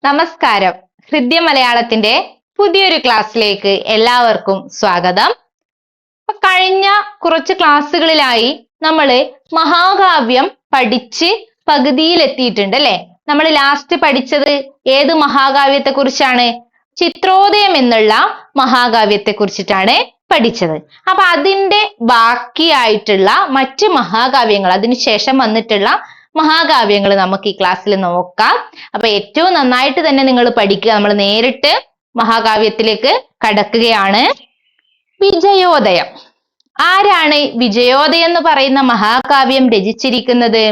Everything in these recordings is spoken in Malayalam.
നമസ്കാരം. ഹൃദ്യ മലയാളത്തിന്റെ പുതിയൊരു ക്ലാസ്സിലേക്ക് എല്ലാവർക്കും സ്വാഗതം. കഴിഞ്ഞ കുറച്ച് ക്ലാസ്സുകളിലായി നമ്മള് മഹാകാവ്യം പഠിച്ച് പകുതിയിലെത്തിയിട്ടുണ്ട് അല്ലെ. നമ്മൾ ലാസ്റ്റ് പഠിച്ചത് ഏത് മഹാകാവ്യത്തെ കുറിച്ചാണ്? ചിത്രോദയം എന്നുള്ള മഹാകാവ്യത്തെ കുറിച്ചിട്ടാണ് പഠിച്ചത്. അപ്പൊ അതിന്റെ ബാക്കിയായിട്ടുള്ള മറ്റ് മഹാകാവ്യങ്ങൾ, അതിനുശേഷം വന്നിട്ടുള്ള മഹാകാവ്യങ്ങൾ നമുക്ക് ഈ ക്ലാസ്സിൽ നോക്കാം. അപ്പൊ ഏറ്റവും നന്നായിട്ട് തന്നെ നിങ്ങൾ പഠിക്കുക. നമ്മൾ നേരിട്ട് മഹാകാവ്യത്തിലേക്ക് കടക്കുകയാണ്. വിജയോദയം. ആരാണ് വിജയോദയം എന്ന് പറയുന്ന മഹാകാവ്യം രചിച്ചിരിക്കുന്നത്?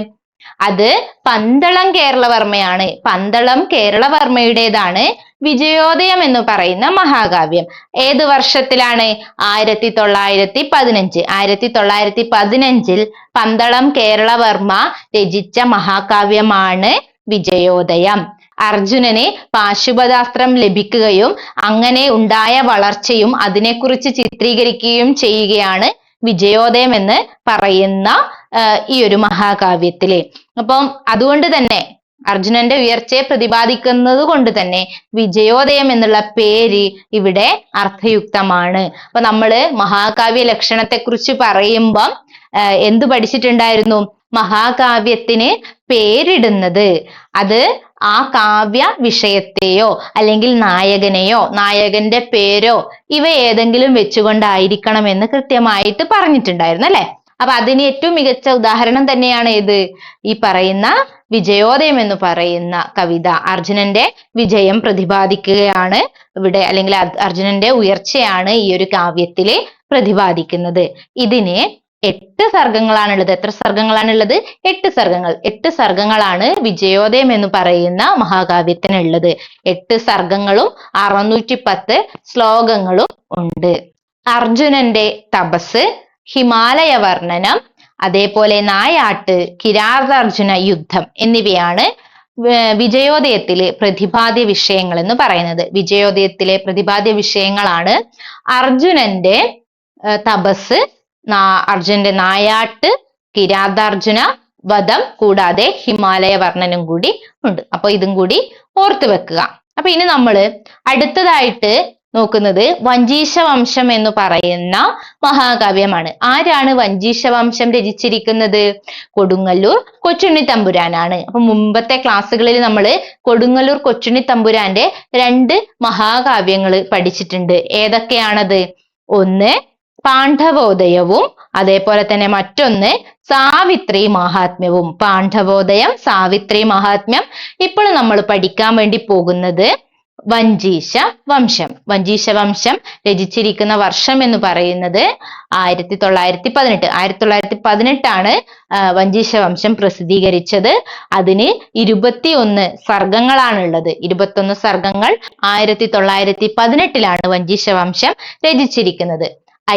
അത് പന്തളം കേരളവർമ്മയാണ്. പന്തളം കേരളവർമ്മയുടേതാണ് വിജയോദയം എന്ന് പറയുന്ന മഹാകാവ്യം. ഏത് വർഷത്തിലാണ്? 1915. 1915 പന്തളം കേരളവർമ്മ രചിച്ച മഹാകാവ്യമാണ് വിജയോദയം. അർജുനന് പാശുപതാസ്ത്രം ലഭിക്കുകയും അങ്ങനെ ഉണ്ടായ വളർച്ചയും അതിനെക്കുറിച്ച് ചിത്രീകരിക്കുകയും ചെയ്യുകയാണ് വിജയോദയം എന്ന് പറയുന്ന ഈ ഒരു മഹാകാവ്യത്തില്. അപ്പം അതുകൊണ്ട് തന്നെ അർജുനന്റെ ഉയർച്ചയെ പ്രതിപാദിക്കുന്നത് കൊണ്ട് തന്നെ വിജയോദയം എന്നുള്ള പേര് ഇവിടെ അർത്ഥയുക്തമാണ്. അപ്പൊ നമ്മള് മഹാകാവ്യ ലക്ഷണത്തെ കുറിച്ച് പറയുമ്പം എന്ത് പഠിച്ചിട്ടുണ്ടായിരുന്നു? മഹാകാവ്യത്തിന് പേരിടുന്നത് അത് ആ കാവ്യ വിഷയത്തെയോ അല്ലെങ്കിൽ നായകനെയോ നായകന്റെ പേരോ ഇവ ഏതെങ്കിലും വെച്ചുകൊണ്ടായിരിക്കണം എന്ന് കൃത്യമായിട്ട് പറഞ്ഞിട്ടുണ്ടായിരുന്നു അല്ലെ. അപ്പൊ അതിന് ഏറ്റവും മികച്ച ഉദാഹരണം തന്നെയാണ് ഏത്? ഈ പറയുന്ന വിജയോദയം എന്ന് പറയുന്ന കവിത. അർജുനന്റെ വിജയം പ്രതിപാദിക്കുകയാണ് ഇവിടെ, അല്ലെങ്കിൽ അർജുനന്റെ ഉയർച്ചയാണ് ഈ ഒരു കാവ്യത്തില് പ്രതിപാദിക്കുന്നത്. ഇതിന് 8 സർഗങ്ങളാണുള്ളത്. എത്ര സർഗങ്ങളാണുള്ളത്? 8 സർഗങ്ങൾ. 8 സർഗങ്ങളാണ് വിജയോദയം എന്ന് പറയുന്ന മഹാകാവ്യത്തിനുള്ളത്. 8 സർഗങ്ങളും 610 ശ്ലോകങ്ങളും ഉണ്ട്. അർജുനന്റെ തപസ്, ഹിമാലയ വർണ്ണനം, അതേപോലെ നായാട്ട്, കിരാതാർജുന യുദ്ധം എന്നിവയാണ് വിജയോദയത്തിലെ പ്രതിപാദ്യ വിഷയങ്ങൾ എന്ന് പറയുന്നത്. വിജയോദയത്തിലെ പ്രതിപാദ്യ വിഷയങ്ങളാണ് അർജുനന്റെ തപസ്, അർജുനന്റെ നായാട്ട്, കിരാതാർജുന വധം, കൂടാതെ ഹിമാലയ വർണ്ണനം കൂടി ഉണ്ട്. അപ്പൊ ഇതും കൂടി ഓർത്തു വെക്കുക. അപ്പൊ ഇനി നമ്മള് അടുത്തതായിട്ട് നോക്കുന്നത് വഞ്ചീശവംശം എന്ന് പറയുന്ന മഹാകാവ്യമാണ്. ആരാണ് വഞ്ചീശവംശം രചിച്ചിരിക്കുന്നത്? കൊടുങ്ങല്ലൂർ കൊച്ചുണ്ണി തമ്പുരാനാണ്. അപ്പൊ മുമ്പത്തെ ക്ലാസ്സുകളിൽ നമ്മൾ കൊടുങ്ങല്ലൂർ കൊച്ചുണ്ണി തമ്പുരാന്റെ 2 മഹാകാവ്യങ്ങൾ പഠിച്ചിട്ടുണ്ട്. ഏതൊക്കെയാണത്? ഒന്ന് പാണ്ഡവോദയവും അതേപോലെ തന്നെ മറ്റൊന്ന് സാവിത്രി മഹാത്മ്യവും. പാണ്ഡവോദയം, സാവിത്രി മഹാത്മ്യം. ഇപ്പോൾ നമ്മൾ പഠിക്കാൻ വേണ്ടി പോകുന്നത് വഞ്ചീശ വംശം. വഞ്ചീശ വംശം രചിച്ചിരിക്കുന്ന വർഷം എന്ന് പറയുന്നത് 1918. 1918 ആണ് വഞ്ചീശ വംശം പ്രസിദ്ധീകരിച്ചത്. അതിന് 21 സർഗങ്ങളാണുള്ളത്. 21 സർഗങ്ങൾ 1918 വഞ്ചീശ വംശം രചിച്ചിരിക്കുന്നത്.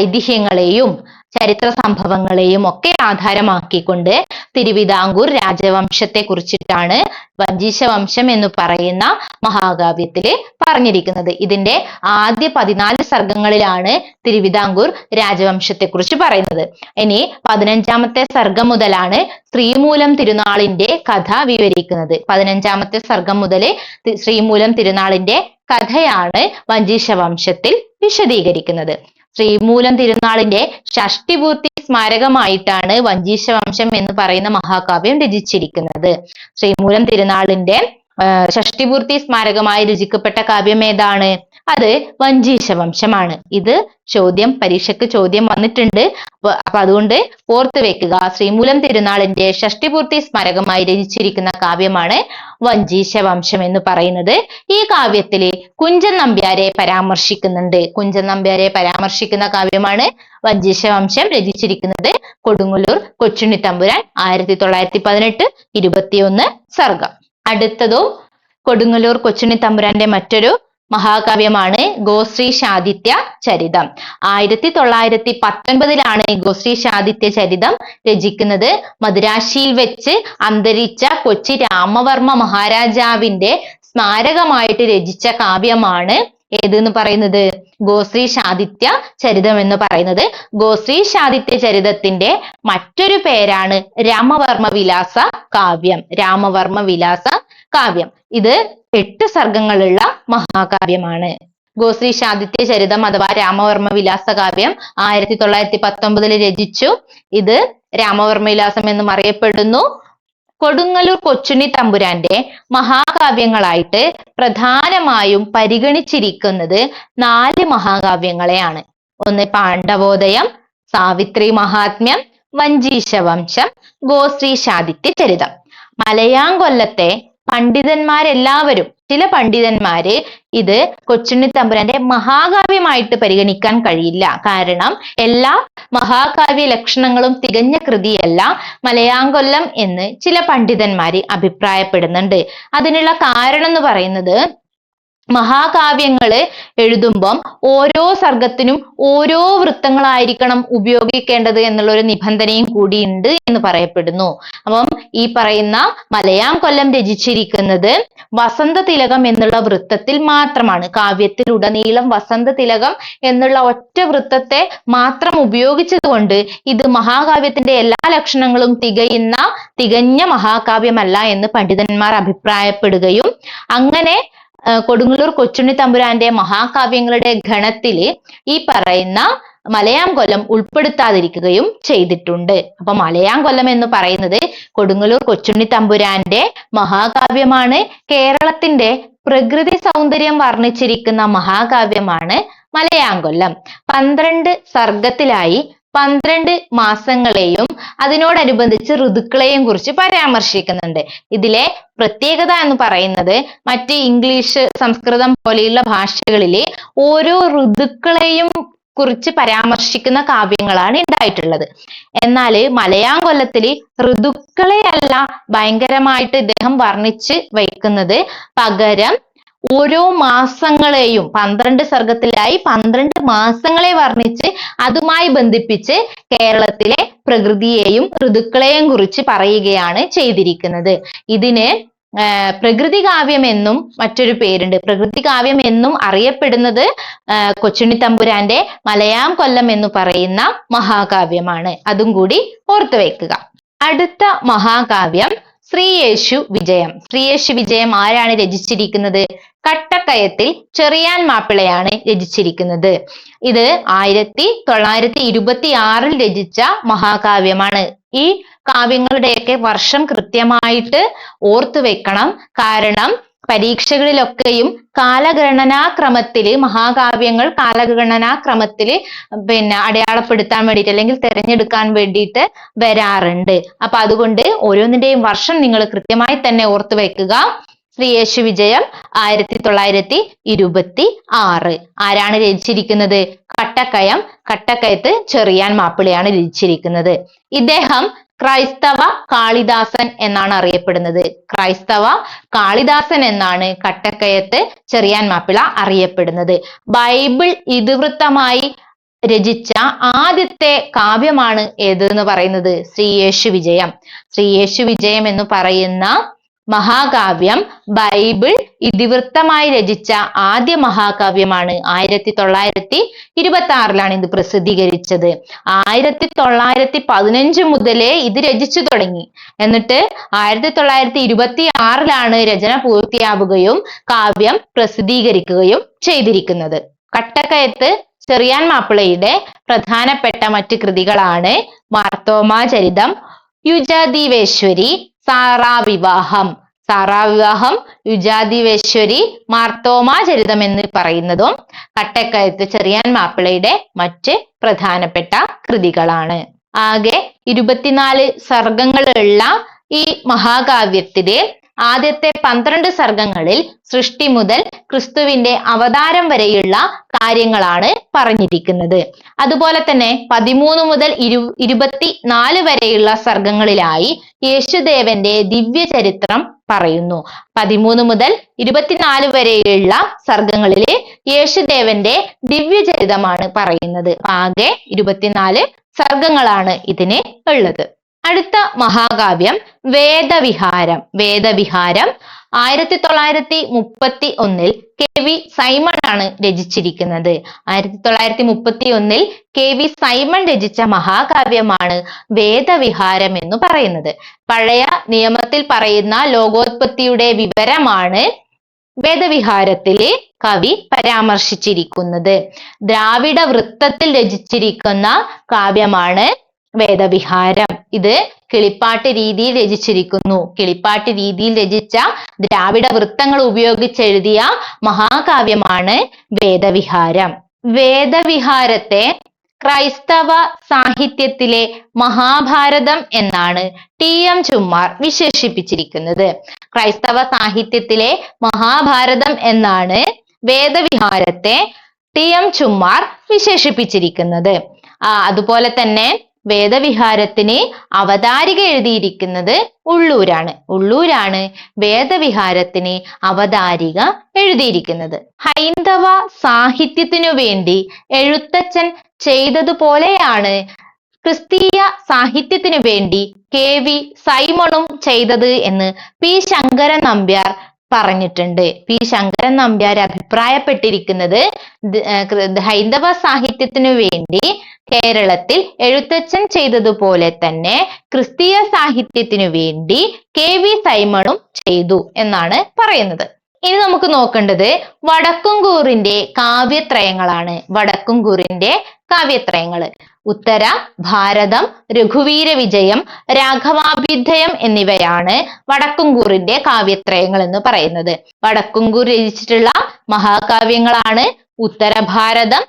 ഐതിഹ്യങ്ങളെയും ചരിത്ര സംഭവങ്ങളെയും ഒക്കെ ആധാരമാക്കിക്കൊണ്ട് തിരുവിതാംകൂർ രാജവംശത്തെ കുറിച്ചിട്ടാണ് വഞ്ചീശവംശം എന്ന് പറയുന്ന മഹാകാവ്യത്തില് പറഞ്ഞിരിക്കുന്നത്. ഇതിന്റെ ആദ്യ 14 സർഗങ്ങളിലാണ് തിരുവിതാംകൂർ രാജവംശത്തെ കുറിച്ച് പറയുന്നത്. ഇനി 15ാമത്തെ സർഗം മുതലാണ് ശ്രീമൂലം തിരുനാളിന്റെ കഥ വിവരിക്കുന്നത്. 15ാമത്തെ സർഗം മുതൽ ശ്രീമൂലം തിരുനാളിന്റെ കഥയാണ് വഞ്ചീശവംശത്തിൽ വിശദീകരിക്കുന്നത്. ശ്രീമൂലം തിരുനാളിന്റെ ഷഷ്ടിപൂർത്തി സ്മാരകമായിട്ടാണ് വഞ്ചീശവംശം എന്ന് പറയുന്ന മഹാകാവ്യം രചിച്ചിരിക്കുന്നത്. ശ്രീമൂലം തിരുനാളിന്റെ ഷഷ്ടിപൂർത്തി സ്മാരകമായി രചിക്കപ്പെട്ട കാവ്യം ഏതാണ്? അത് വഞ്ചീശവംശമാണ്. ഇത് പരീക്ഷയ്ക്ക് ചോദ്യം വന്നിട്ടുണ്ട്. അപ്പൊ അതുകൊണ്ട് ഓർത്തു വെക്കുക. ശ്രീമൂലം തിരുനാളിന്റെ ഷഷ്ടിപൂർത്തി സ്മാരകമായി രചിച്ചിരിക്കുന്ന കാവ്യമാണ് വഞ്ചീശവംശം എന്ന് പറയുന്നത്. ഈ കാവ്യത്തില് കുഞ്ചൻ നമ്പ്യാരെ പരാമർശിക്കുന്നുണ്ട്. കുഞ്ചൻ നമ്പ്യാരെ പരാമർശിക്കുന്ന കാവ്യമാണ് വഞ്ചീശവംശം. രചിച്ചിരിക്കുന്നത് കൊടുങ്ങല്ലൂർ കൊച്ചുണ്ണി തമ്പുരാൻ. 1918, 21 സർഗം. അടുത്തതും കൊടുങ്ങല്ലൂർ കൊച്ചുണ്ണി തമ്പുരാന്റെ മറ്റൊരു മഹാകാവ്യമാണ് ഗോശ്രീശാദിത്യ ചരിതം. 1919 ഗോശ്രീശാദിത്യ ചരിതം രചിക്കുന്നത്. മദുരാശിയിൽ വെച്ച് അന്തരിച്ച കൊച്ചി രാമവർമ്മ മഹാരാജാവിന്റെ സ്മാരകമായിട്ട് രചിച്ച കാവ്യമാണ് ഏതെന്ന് പറയുന്നത്? ഗോശ്രീശാദിത്യ ചരിതം എന്ന് പറയുന്നത്. ഗോശ്രീശാദിത്യ ചരിതത്തിന്റെ മറ്റൊരു പേരാണ് രാമവർമ്മ വിലാസ കാവ്യം. രാമവർമ്മ വിലാസ കാവ്യം. ഇത് 8 സർഗങ്ങളുള്ള മഹാകാവ്യമാണ്. ഗോശ്രീശാദിത്യ ചരിതം അഥവാ രാമവർമ്മ വിലാസ കാവ്യം 1919 രചിച്ചു. ഇത് രാമവർമ്മ വിലാസം എന്നും അറിയപ്പെടുന്നു. കൊടുങ്ങല്ലൂർ കൊച്ചുണ്ണി തമ്പുരാന്റെ മഹാകാവ്യങ്ങളായിട്ട് പ്രധാനമായും പരിഗണിച്ചിരിക്കുന്നത് 4 മഹാകാവ്യങ്ങളെയാണ്. ഒന്ന് പാണ്ഡവോദയം, സാവിത്രി മഹാത്മ്യം, വഞ്ചീശവംശം, ഗോശ്രീശാദിത്യ ചരിതം. മലയാങ്കൊല്ലത്തെ പണ്ഡിതന്മാരെല്ലാവരും, ചില പണ്ഡിതന്മാര് ഇത് കൊച്ചുണ്ണി തമ്പുരാന്റെ മഹാകാവ്യമായിട്ട് പരിഗണിക്കാൻ കഴിയില്ല. കാരണം എല്ലാ മഹാകാവ്യ ലക്ഷണങ്ങളും തികഞ്ഞ കൃതിയല്ല മലയാങ്കൊല്ലം എന്ന് ചില പണ്ഡിതന്മാര് അഭിപ്രായപ്പെടുന്നുണ്ട്. അതിനുള്ള കാരണം എന്ന് പറയുന്നത്, മഹാകാവ്യങ്ങള് എഴുതുമ്പം ഓരോ സർഗത്തിനും ഓരോ വൃത്തങ്ങളായിരിക്കണം ഉപയോഗിക്കേണ്ടത് എന്നുള്ള ഒരു നിബന്ധനയും കൂടിയുണ്ട് എന്ന് പറയപ്പെടുന്നു. അപ്പം ഈ പറയുന്ന മലയാങ്കൊല്ലം രചിച്ചിരിക്കുന്നത് വസന്ത തിലകം എന്നുള്ള വൃത്തത്തിൽ മാത്രമാണ്. കാവ്യത്തിൽ ഉടനീളം വസന്ത തിലകം എന്നുള്ള ഒറ്റ വൃത്തത്തെ മാത്രം ഉപയോഗിച്ചത് കൊണ്ട് ഇത് മഹാകാവ്യത്തിന്റെ എല്ലാ ലക്ഷണങ്ങളും തികഞ്ഞ മഹാകാവ്യമല്ല എന്ന് പണ്ഡിതന്മാർ അഭിപ്രായപ്പെടുകയും അങ്ങനെ കൊടുങ്ങല്ലൂർ കൊച്ചുണ്ണി തമ്പുരാന്റെ മഹാകാവ്യങ്ങളുടെ ഗണത്തില് ഈ പറയുന്ന മലയാങ്കൊല്ലം ഉൾപ്പെടുത്താതിരിക്കുകയും ചെയ്തിട്ടുണ്ട്. അപ്പൊ മലയാങ്കൊല്ലം എന്ന് പറയുന്നത് കൊടുങ്ങല്ലൂർ കൊച്ചുണ്ണി തമ്പുരാന്റെ മഹാകാവ്യമാണ്. കേരളത്തിന്റെ പ്രകൃതി സൗന്ദര്യം വർണ്ണിച്ചിരിക്കുന്ന മഹാകാവ്യമാണ് മലയാങ്കൊല്ലം. 12 സർഗത്തിലായി 12 മാസങ്ങളെയും അതിനോടനുബന്ധിച്ച് ഋതുക്കളെയും കുറിച്ച് പരാമർശിക്കുന്നുണ്ട്. ഇതിലെ പ്രത്യേകത എന്ന് പറയുന്നത്, മറ്റ് ഇംഗ്ലീഷ്, സംസ്കൃതം പോലെയുള്ള ഭാഷകളിലെ ഓരോ ഋതുക്കളെയും കുറിച്ച് പരാമർശിക്കുന്ന കാവ്യങ്ങളാണ് ഉണ്ടായിട്ടുള്ളത്. എന്നാല് മലയാങ്കൊല്ലത്തില് ഋതുക്കളെയല്ല ഭയങ്കരമായിട്ട് ഇദ്ദേഹം വർണ്ണിച്ച് വയ്ക്കുന്നത്, പകരം ഓരോ മാസങ്ങളെയും 12 സർഗത്തിലായി 12 മാസങ്ങളെ വർണ്ണിച്ച് അതുമായി ബന്ധിപ്പിച്ച് കേരളത്തിലെ പ്രകൃതിയെയും ഋതുക്കളെയും കുറിച്ച് പറയുകയാണ് ചെയ്തിരിക്കുന്നത്. ഇതിന് പ്രകൃതി കാവ്യം എന്നും മറ്റൊരു പേരുണ്ട്. പ്രകൃതി കാവ്യം എന്നും അറിയപ്പെടുന്നത് കൊച്ചുണ്ണി തമ്പുരാന്റെ മലയാങ്കൊല്ലം എന്ന് പറയുന്ന മഹാകാവ്യമാണ്. അതും കൂടി ഓർത്തു വെക്കുക. അടുത്ത മഹാകാവ്യം ശ്രീയേശു വിജയം. ശ്രീയേശു വിജയം ആരാണ് രചിച്ചിരിക്കുന്നത്? കട്ടക്കയത്തിൽ ചെറിയാൻ മാപ്പിളയാണ് രചിച്ചിരിക്കുന്നത്. ഇത് 1926 രചിച്ച മഹാകാവ്യമാണ്. ഈ കാവ്യങ്ങളുടെയൊക്കെ വർഷം കൃത്യമായിട്ട് ഓർത്തു വെക്കണം. കാരണം പരീക്ഷകളിലൊക്കെയും കാലഗണനാക്രമത്തില് മഹാകാവ്യങ്ങൾ കാലഗണനാക്രമത്തില് അടയാളപ്പെടുത്താൻ വേണ്ടിയിട്ട് അല്ലെങ്കിൽ തിരഞ്ഞെടുക്കാൻ വേണ്ടിയിട്ട് വരാറുണ്ട്. അപ്പൊ അതുകൊണ്ട് ഓരോന്നിന്റെയും വർഷം നിങ്ങൾ കൃത്യമായി തന്നെ ഓർത്തു വെക്കുക. ശ്രീയേശു വിജയം 1926. ആരാണ് രചിച്ചിരിക്കുന്നത്? കട്ടക്കയത്ത് ചെറിയാൻ മാപ്പിളയാണ് രചിച്ചിരിക്കുന്നത്. ഇദ്ദേഹം ക്രൈസ്തവ കാളിദാസൻ എന്നാണ് അറിയപ്പെടുന്നത്. ക്രൈസ്തവ കാളിദാസൻ എന്നാണ് കട്ടക്കയത്ത് ചെറിയാൻ മാപ്പിള അറിയപ്പെടുന്നത്. ബൈബിൾ ഇതിവൃത്തമായി രചിച്ച ആദ്യത്തെ കാവ്യമാണ് ഏതെന്ന് പറയുന്നത്? ശ്രീയേശു വിജയം. ശ്രീയേശു വിജയം എന്ന് പറയുന്ന മഹാകാവ്യം ബൈബിൾ ഇതിവൃത്തമായി രചിച്ച ആദ്യ മഹാകാവ്യമാണ്. 1926 ഇത് പ്രസിദ്ധീകരിച്ചത്. 1915 മുതലേ ഇത് രചിച്ചു തുടങ്ങി. എന്നിട്ട് 1926 രചന പൂർത്തിയാവുകയും കാവ്യം പ്രസിദ്ധീകരിക്കുകയും ചെയ്തിരിക്കുന്നത്. കട്ടക്കയത്ത് ചെറിയാൻ മാപ്പിളയുടെ പ്രധാനപ്പെട്ട മറ്റ് കൃതികളാണ് മാർത്തോമാ ചരിതം, യുജാദീവേശ്വരി, സാറാവിവാഹം, യുജാദീവേശ്വരി, മാർത്തോമാ ചരിതം എന്ന് പറയുന്നതും കട്ടക്കയത്ത് ചെറിയാൻ മാപ്പിളയുടെ മറ്റ് പ്രധാനപ്പെട്ട കൃതികളാണ്. ആകെ 24 സർഗങ്ങളുള്ള ഈ മഹാകാവ്യത്തിലെ ആദ്യത്തെ 12 സർഗങ്ങളിൽ സൃഷ്ടി മുതൽ ക്രിസ്തുവിന്റെ അവതാരം വരെയുള്ള കാര്യങ്ങളാണ് പറഞ്ഞിരിക്കുന്നത്. അതുപോലെ തന്നെ 13 മുതൽ 24 വരെയുള്ള സർഗങ്ങളിലായി യേശുദേവന്റെ ദിവ്യ ചരിത്രം പറയുന്നു. 13 മുതൽ 24 വരെയുള്ള സർഗങ്ങളില് യേശുദേവന്റെ ദിവ്യചരിതമാണ് പറയുന്നത്. ആകെ 24 സർഗങ്ങളാണ് ഇതിന് ഉള്ളത്. അടുത്ത മഹാകാവ്യം വേദവിഹാരം. 1931 KV സൈമൺ ആണ് രചിച്ചിരിക്കുന്നത്. 1931 KV സൈമൺ രചിച്ച മഹാകാവ്യമാണ് വേദവിഹാരം എന്ന് പറയുന്നത്. പഴയ നിയമത്തിൽ പറയുന്ന ലോകോത്പത്തിയുടെ വിവരമാണ് വേദവിഹാരത്തില് കവി പരാമർശിച്ചിരിക്കുന്നത്. ദ്രാവിഡ വൃത്തത്തിൽ രചിച്ചിരിക്കുന്ന കാവ്യമാണ് വേദവിഹാരം. ഇത് കിളിപ്പാട്ട് രീതിയിൽ രചിച്ചിരിക്കുന്നു. കിളിപ്പാട്ട് രീതിയിൽ രചിച്ച ദ്രാവിഡ വൃത്തങ്ങൾ ഉപയോഗിച്ചെഴുതിയ മഹാകാവ്യമാണ് വേദവിഹാരം. വേദവിഹാരത്തെ ക്രൈസ്തവ സാഹിത്യത്തിലെ മഹാഭാരതം എന്നാണ് TM ചുമ്മാർ വിശേഷിപ്പിച്ചിരിക്കുന്നത്. ക്രൈസ്തവ സാഹിത്യത്തിലെ മഹാഭാരതം എന്നാണ് വേദവിഹാരത്തെ TM ചുമ്മാർ വിശേഷിപ്പിച്ചിരിക്കുന്നത്. അതുപോലെ തന്നെ വേദവിഹാരത്തിന് അവതാരിക എഴുതിയിരിക്കുന്നത് ഉള്ളൂരാണ് വേദവിഹാരത്തിന് അവതാരിക എഴുതിയിരിക്കുന്നത്. ഹൈന്ദവ സാഹിത്യത്തിനു വേണ്ടി എഴുത്തച്ഛൻ ചെയ്തതുപോലെയാണ് ക്രിസ്തീയ സാഹിത്യത്തിനു വേണ്ടി KV സൈമണും ചെയ്തത് എന്ന് P ശങ്കരൻ നമ്പ്യാർ പറഞ്ഞിട്ടുണ്ട്. P ശങ്കരൻ നമ്പ്യാർ അഭിപ്രായപ്പെട്ടിരിക്കുന്നത് ഹൈന്ദവ സാഹിത്യത്തിനു വേണ്ടി കേരളത്തിൽ എഴുത്തച്ഛൻ ചെയ്തതുപോലെ തന്നെ ക്രിസ്തീയ സാഹിത്യത്തിനു വേണ്ടി KV സൈമണും ചെയ്തു എന്നാണ് പറയുന്നത്. ഇനി നമുക്ക് നോക്കേണ്ടത് വടക്കുംകൂറിന്റെ കാവ്യത്രയങ്ങളാണ്. വടക്കുംകൂറിന്റെ കാവ്യത്രയങ്ങള് ഉത്തര ഭാരതം, രഘുവീര വിജയം, രാഘവാഭ്യുദയം എന്നിവയാണ് വടക്കുംകൂറിന്റെ കാവ്യത്രയങ്ങൾ എന്ന് പറയുന്നത്. വടക്കുംകൂർ രചിച്ചിട്ടുള്ള മഹാകാവ്യങ്ങളാണ് ഉത്തരഭാരതം,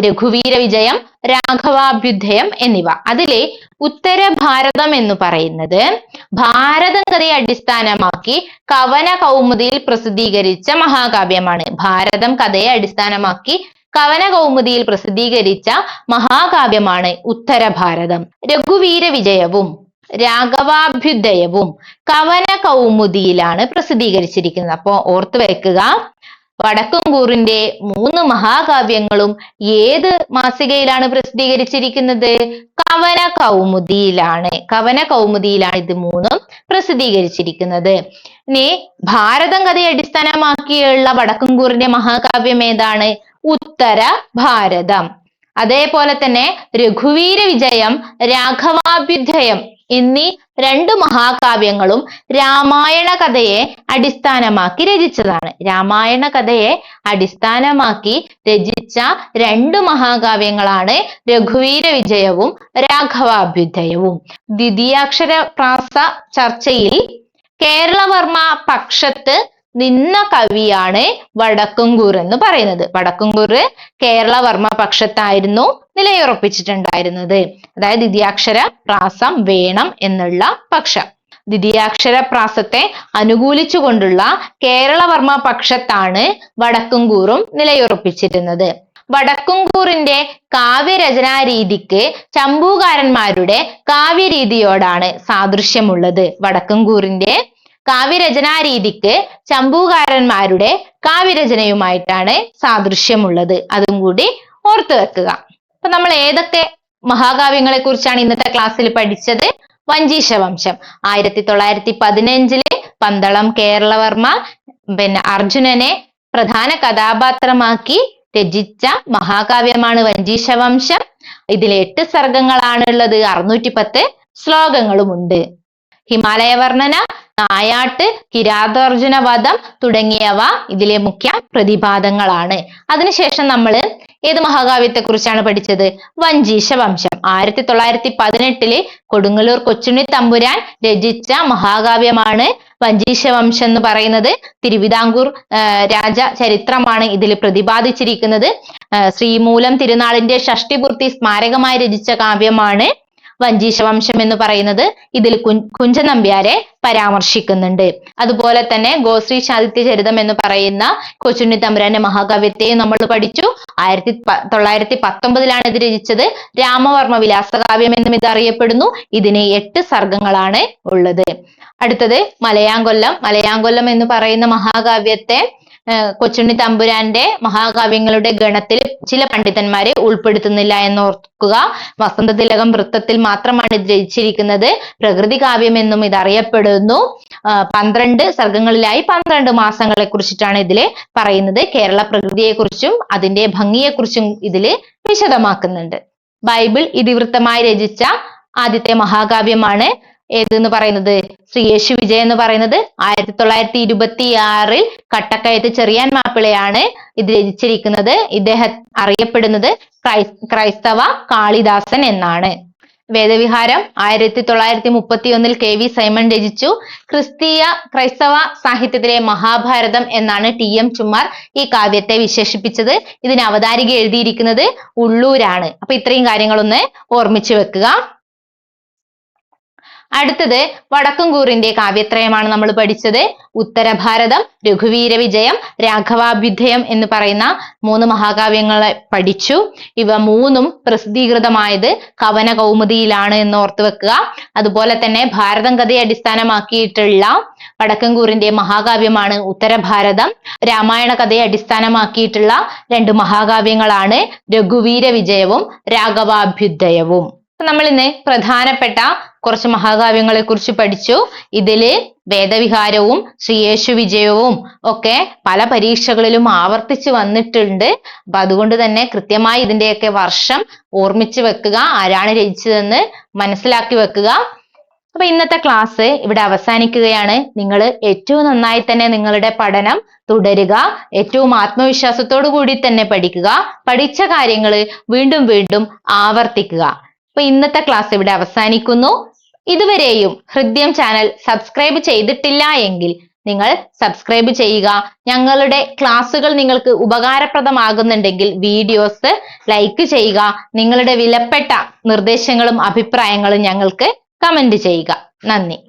രഘുവീര വിജയം, രാഘവാഭ്യുദയം എന്നിവ. അതിലെ ഉത്തരഭാരതം എന്ന് പറയുന്നത് ഭാരതം കഥയെ അടിസ്ഥാനമാക്കി കവന കൗമുദിയിൽ പ്രസിദ്ധീകരിച്ച മഹാകാവ്യമാണ്. ഭാരതം കഥയെ അടിസ്ഥാനമാക്കി കവന കൗമുദിയിൽ പ്രസിദ്ധീകരിച്ച മഹാകാവ്യമാണ് ഉത്തരഭാരതം. രഘുവീര വിജയവും രാഘവാഭ്യുദയവും കവന കൗമുദിയിലാണ് പ്രസിദ്ധീകരിച്ചിരിക്കുന്നത്. അപ്പോ ഓർത്തു വെക്കുക, വടക്കുംകൂറിന്റെ 3 മഹാകാവ്യങ്ങളും ഏത് മാസികയിലാണ് പ്രസിദ്ധീകരിച്ചിരിക്കുന്നത്? കവന കൗമുദിയിലാണ്. കവന കൗമുദിയിലാണ് ഇത് 3ഉം പ്രസിദ്ധീകരിച്ചിരിക്കുന്നത്. ഇനി ഭാരതം കഥയെ അടിസ്ഥാനമാക്കിയുള്ള വടക്കുംകൂറിന്റെ മഹാകാവ്യം ഏതാണ്? ഉത്തരഭാരതം. അതേപോലെ തന്നെ രഘുവീര വിജയം, രാഘവാഭ്യുദയം എന്നീ 2 മഹാകാവ്യങ്ങളും രാമായണ കഥയെ അടിസ്ഥാനമാക്കി രചിച്ചതാണ്. രാമായണ കഥയെ അടിസ്ഥാനമാക്കി രചിച്ച 2 മഹാകാവ്യങ്ങളാണ് രഘുവീര വിജയവും രാഘവാഭ്യുദയവും. ദ്വിതീയാക്ഷര പ്രാസ ചർച്ചയിൽ കേരളവർമ്മ പക്ഷത്ത് നിന്ന കവിയാണ് വടക്കുംകൂർ എന്ന് പറയുന്നത്. വടക്കുംകൂർ കേരളവർമ്മ പക്ഷത്തായിരുന്നു നിലയുറപ്പിച്ചിട്ടുണ്ടായിരുന്നത്. അതായത് ദ്വിതീയാക്ഷര പ്രാസം വേണം എന്നുള്ള പക്ഷം. ദ്വിതീയാക്ഷര പ്രാസത്തെ അനുകൂലിച്ചുകൊണ്ടുള്ള കേരളവർമ്മ പക്ഷത്താണ് വടക്കുംകൂറും നിലയുറപ്പിച്ചിരുന്നത്. വടക്കുംകൂറിന്റെ കാവ്യരചനാ രീതിക്ക് ചമ്പൂകാരന്മാരുടെ കാവ്യരീതിയോടാണ് സാദൃശ്യമുള്ളത്. വടക്കുംകൂറിന്റെ കാവ്യരചനാ രീതിക്ക് ചമ്പൂകാരന്മാരുടെ കാവ്യരചനയുമായിട്ടാണ് സാദൃശ്യമുള്ളത്. അതും കൂടി ഓർത്തു വെക്കുക. അപ്പൊ നമ്മൾ ഏതൊക്കെ മഹാകാവ്യങ്ങളെ കുറിച്ചാണ് ഇന്നത്തെ ക്ലാസ്സിൽ പഠിച്ചത്? വഞ്ചീശവംശം 1915 പന്തളം കേരളവർമ്മ അർജുനനെ പ്രധാന കഥാപാത്രമാക്കി രചിച്ച മഹാകാവ്യമാണ് വഞ്ചീശവംശം. ഇതിൽ 8 സർഗങ്ങളാണ് ഉള്ളത്. 610 ശ്ലോകങ്ങളുമുണ്ട്. ഹിമാലയ വർണ്ണന, നായാട്ട്, കിരാതാർജുന വധം തുടങ്ങിയവ ഇതിലെ മുഖ്യ പ്രതിപാദങ്ങളാണ്. അതിനുശേഷം നമ്മൾ ഏത് മഹാകാവ്യത്തെ കുറിച്ചാണ് പഠിച്ചത്? വഞ്ചീശവംശം. 1918 കൊടുങ്ങല്ലൂർ കൊച്ചുണ്ണി തമ്പുരാൻ രചിച്ച മഹാകാവ്യമാണ് വഞ്ചീശവംശം എന്ന് പറയുന്നത്. തിരുവിതാംകൂർ രാജ ചരിത്രമാണ് ഇതിൽ പ്രതിപാദിച്ചിരിക്കുന്നത്. ശ്രീമൂലം തിരുനാളിന്റെ ഷഷ്ടിപൂർത്തി സ്മാരകമായി രചിച്ച കാവ്യമാണ് വഞ്ചീശവംശം എന്ന് പറയുന്നത്. ഇതിൽ കുഞ്ചൻ നമ്പ്യാരെ പരാമർശിക്കുന്നുണ്ട്. അതുപോലെ തന്നെ ഗോശ്രീ ശാദിത്യ ചരിതം എന്ന് പറയുന്ന കൊച്ചുണ്ണി തമ്പുരാന്റെ മഹാകാവ്യത്തെയും നമ്മൾ പഠിച്ചു. 1919 ഇത് രചിച്ചത്. രാമവർമ്മ വിലാസകാവ്യം എന്നും ഇത് അറിയപ്പെടുന്നു. ഇതിന് 8 സർഗങ്ങളാണ് ഉള്ളത്. അടുത്തത് മലയാങ്കൊല്ലം. മലയാങ്കൊല്ലം എന്ന് പറയുന്ന മഹാകാവ്യത്തെ കൊച്ചുണ്ണി തമ്പുരാന്റെ മഹാകാവ്യങ്ങളുടെ ഗണത്തിൽ ചില പണ്ഡിതന്മാരെ ഉൾപ്പെടുത്തുന്നില്ല എന്നോർക്കുക. വസന്തതിലകം വൃത്തത്തിൽ മാത്രമാണ് ഇത് രചിച്ചിരിക്കുന്നത്. പ്രകൃതി കാവ്യം എന്നും ഇത് അറിയപ്പെടുന്നു. 12 സർഗങ്ങളിലായി 12 മാസങ്ങളെ കുറിച്ചിട്ടാണ് ഇതില് പറയുന്നത്. കേരള പ്രകൃതിയെ കുറിച്ചും അതിന്റെ ഭംഗിയെ കുറിച്ചും ഇതില് വിശദമാക്കുന്നുണ്ട്. ബൈബിൾ ഇതിവൃത്തമായി രചിച്ച ആദ്യത്തെ മഹാകാവ്യമാണ് ഏതെന്ന് പറയുന്നത് ശ്രീയേശു വിജയം എന്ന് പറയുന്നത്. 1926 കട്ടക്കയത്ത് ചെറിയാൻ മാപ്പിളയാണ് ഇത് രചിച്ചിരിക്കുന്നത്. ഇദ്ദേഹം അറിയപ്പെടുന്നത് ക്രൈസ്തവ കാളിദാസൻ എന്നാണ്. വേദവിഹാരം 1931 KV സൈമൺ രചിച്ചു. ക്രൈസ്തവ സാഹിത്യത്തിലെ മഹാഭാരതം എന്നാണ് TM ചുമ്മാർ ഈ കാവ്യത്തെ വിശേഷിപ്പിച്ചത്. ഇതിന് അവതാരിക എഴുതിയിരിക്കുന്നത് ഉള്ളൂരാണ്. അപ്പൊ ഇത്രയും കാര്യങ്ങളൊന്ന് ഓർമ്മിച്ചു വെക്കുക. അടുത്തത് വടക്കുംകൂറിന്റെ കാവ്യത്രയമാണ് നമ്മൾ പഠിച്ചത്. ഉത്തരഭാരതം, രഘുവീര വിജയം, രാഘവാഭ്യുദയം എന്ന് പറയുന്ന 3 മഹാകാവ്യങ്ങളെ പഠിച്ചു. ഇവ 3ഉം പ്രസിദ്ധീകൃതമായത് കവന കൗമുദിയിലാണ് എന്ന് ഓർത്തു വെക്കുക. അതുപോലെ തന്നെ ഭാരതം കഥയെ അടിസ്ഥാനമാക്കിയിട്ടുള്ള വടക്കുംകൂറിന്റെ മഹാകാവ്യമാണ് ഉത്തരഭാരതം. രാമായണ കഥയെ അടിസ്ഥാനമാക്കിയിട്ടുള്ള 2 മഹാകാവ്യങ്ങളാണ് രഘുവീര വിജയവും രാഘവാഭ്യുദയവും. നമ്മൾ ഇന്ന് പ്രധാനപ്പെട്ട കുറച്ച് മഹാകാവ്യങ്ങളെ കുറിച്ച് പഠിച്ചു. ഇതില് വേദവിഹാരവും ശ്രീയേശു വിജയവും ഒക്കെ പല പരീക്ഷകളിലും ആവർത്തിച്ച് വന്നിട്ടുണ്ട്. അപ്പൊ അതുകൊണ്ട് തന്നെ കൃത്യമായി ഇതിന്റെയൊക്കെ വർഷം ഓർമ്മിച്ച് വെക്കുക, ആരാണ് രചിച്ചതെന്ന് മനസ്സിലാക്കി വെക്കുക. അപ്പൊ ഇന്നത്തെ ക്ലാസ് ഇവിടെ അവസാനിക്കുകയാണ്. നിങ്ങൾ ഏറ്റവും നന്നായി തന്നെ നിങ്ങളുടെ പഠനം തുടരുക. ഏറ്റവും ആത്മവിശ്വാസത്തോടു കൂടി തന്നെ പഠിക്കുക. പഠിച്ച കാര്യങ്ങൾ വീണ്ടും വീണ്ടും ആവർത്തിക്കുക. അപ്പൊ ഇന്നത്തെ ക്ലാസ് ഇവിടെ അവസാനിക്കുന്നു. ഇതുവരെയും ഹൃദ്യം ചാനൽ സബ്സ്ക്രൈബ് ചെയ്തിട്ടില്ല എങ്കിൽ നിങ്ങൾ സബ്സ്ക്രൈബ് ചെയ്യുക. ഞങ്ങളുടെ ക്ലാസ്സുകൾ നിങ്ങൾക്ക് ഉപകാരപ്രദമാകുന്നുണ്ടെങ്കിൽ വീഡിയോസ് ലൈക്ക് ചെയ്യുക. നിങ്ങളുടെ വിലപ്പെട്ട നിർദ്ദേശങ്ങളും അഭിപ്രായങ്ങളും ഞങ്ങൾക്ക് കമന്റ് ചെയ്യുക. നന്ദി.